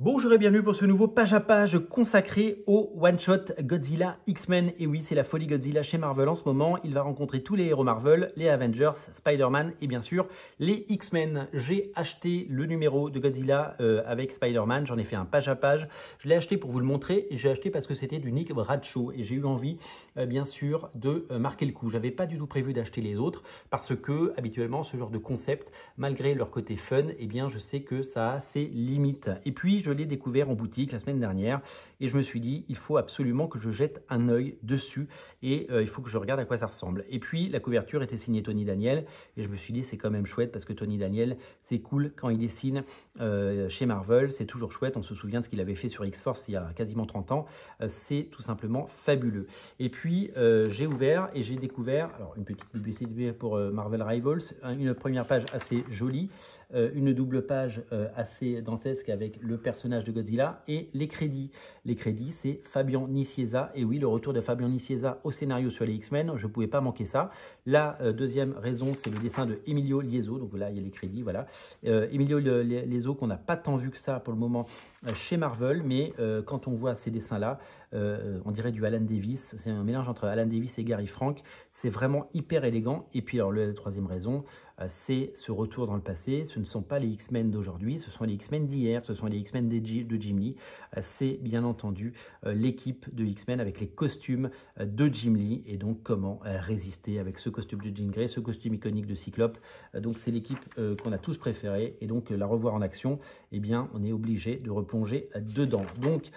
Bonjour et bienvenue pour ce nouveau page à page consacré au one-shot Godzilla X-Men. Et oui, c'est la folie Godzilla chez Marvel en ce moment. Il va rencontrer tous les héros Marvel, les Avengers, Spider-Man et bien sûr les X-Men. J'ai acheté le numéro de Godzilla avec Spider-Man. J'en ai fait un page à page. Je l'ai acheté pour vous le montrer et j'ai acheté parce que c'était du Nick Bradshaw. Et j'ai eu envie, bien sûr, de marquer le coup. J'avais pas du tout prévu d'acheter les autres parce que, habituellement, ce genre de concept, malgré leur côté fun, eh bien, je sais que ça a ses limites. Et puis, je l'ai découvert en boutique la semaine dernière et je me suis dit, il faut absolument que je jette un œil dessus et il faut que je regarde à quoi ça ressemble. Et puis, la couverture était signée Tony Daniel et je me suis dit, c'est quand même chouette parce que Tony Daniel, c'est cool quand il dessine chez Marvel, c'est toujours chouette. On se souvient de ce qu'il avait fait sur X-Force il y a quasiment 30 ans. C'est tout simplement fabuleux. Et puis, j'ai ouvert et j'ai découvert, alors une petite publicité pour Marvel Rivals, une première page assez jolie, une double page assez dantesque avec le personnage de Godzilla et les crédits. Les crédits, c'est Fabian Nicieza. Et oui, le retour de Fabian Nicieza au scénario sur les X-Men, je ne pouvais pas manquer ça. La deuxième raison, c'est le dessin de Emilio Liezzo. Donc là, il y a les crédits, voilà. Emilio Liezzo, qu'on n'a pas tant vu que ça pour le moment chez Marvel, mais quand on voit ces dessins-là, on dirait du Alan Davis. C'est un mélange entre Alan Davis et Gary Frank. C'est vraiment hyper élégant. Et puis, alors, la troisième raison, c'est ce retour dans le passé. Ce ne sont pas les X-Men d'aujourd'hui, ce sont les X-Men d'hier, ce sont les X-Men de Jim Lee. C'est bien entendu l'équipe de X-Men avec les costumes de Jim Lee et donc comment résister avec ce costume de Jean Grey, ce costume iconique de Cyclope. Donc c'est l'équipe qu'on a tous préférée et donc la revoir en action, eh bien on est obligé de replonger dedans. Donc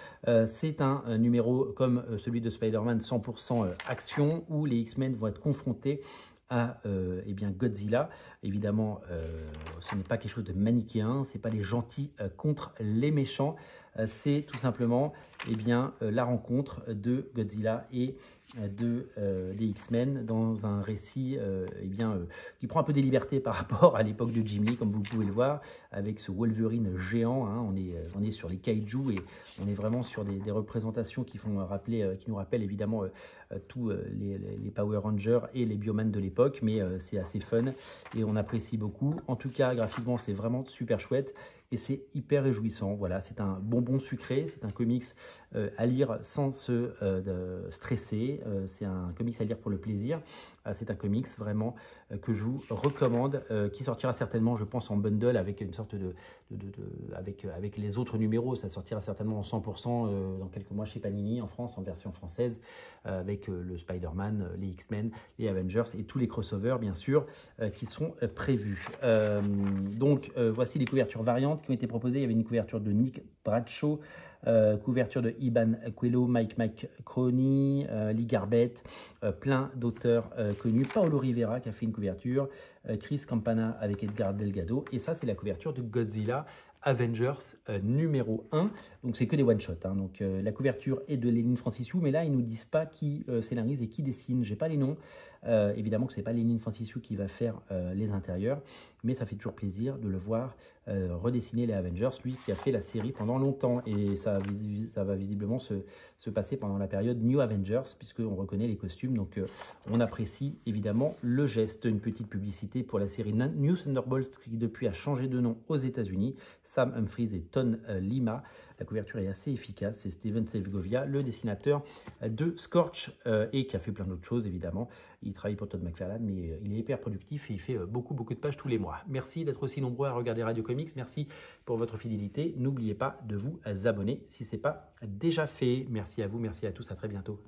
c'est un numéro comme celui de Spider-Man 100% action où les X-Men vont être confrontés à eh bien Godzilla. Évidemment, ce n'est pas quelque chose de manichéen, ce n'est pas les gentils contre les méchants, c'est tout simplement eh bien, la rencontre de Godzilla et des X-Men dans un récit eh bien, qui prend un peu des libertés par rapport à l'époque de Jim Lee, comme vous pouvez le voir, avec ce Wolverine géant. Hein, on est sur les kaiju et on est vraiment sur des représentations qui font rappeler, qui nous rappellent évidemment tous les Power Rangers et les Bioman de l'époque, mais c'est assez fun et on apprécie beaucoup. En tout cas, graphiquement, c'est vraiment super chouette et c'est hyper réjouissant. Voilà, c'est un bonbon sucré, c'est un comics à lire sans se stresser. C'est un comics à lire pour le plaisir. C'est un comics vraiment que je vous recommande, qui sortira certainement, je pense, en bundle avec une sorte avec les autres numéros. Ça sortira certainement en 100% dans quelques mois chez Panini en France, en version française, avec le Spider-Man, les X-Men, les Avengers et tous les crossovers, bien sûr, qui sont prévus. Donc, voici les couvertures variantes qui ont été proposées. Il y avait une couverture de Nick Bradshaw, couverture de Iban Coelho, Mike McCroney, Lee Garbett, plein d'auteurs connus. Paolo Rivera qui a fait une couverture, Chris Campana avec Edgar Delgado. Et ça, c'est la couverture de Godzilla Avengers numéro 1. Donc, c'est que des one-shots. Hein. Donc, la couverture est de Lénine Francissiou, mais là, ils ne nous disent pas qui scénarise et qui dessine. Je n'ai pas les noms. Évidemment que ce n'est pas Lénine Francissiou qui va faire les intérieurs, mais ça fait toujours plaisir de le voir redessiner les Avengers, lui qui a fait la série pendant longtemps. Et ça va visiblement se passer pendant la période New Avengers, puisqu'on reconnaît les costumes. Donc, on apprécie évidemment le geste. Une petite publicité pour la série New Thunderbolts qui depuis a changé de nom aux États-Unis. Sam Humphries et Ton Lima. La couverture est assez efficace. C'est Steven Segovia, le dessinateur de Scorch et qui a fait plein d'autres choses, évidemment. Il travaille pour Todd McFarlane, mais il est hyper productif et il fait beaucoup de pages tous les mois. Merci d'être aussi nombreux à regarder Radio Comics. Merci pour votre fidélité. N'oubliez pas de vous abonner si ce n'est pas déjà fait. Merci à vous, merci à tous. À très bientôt.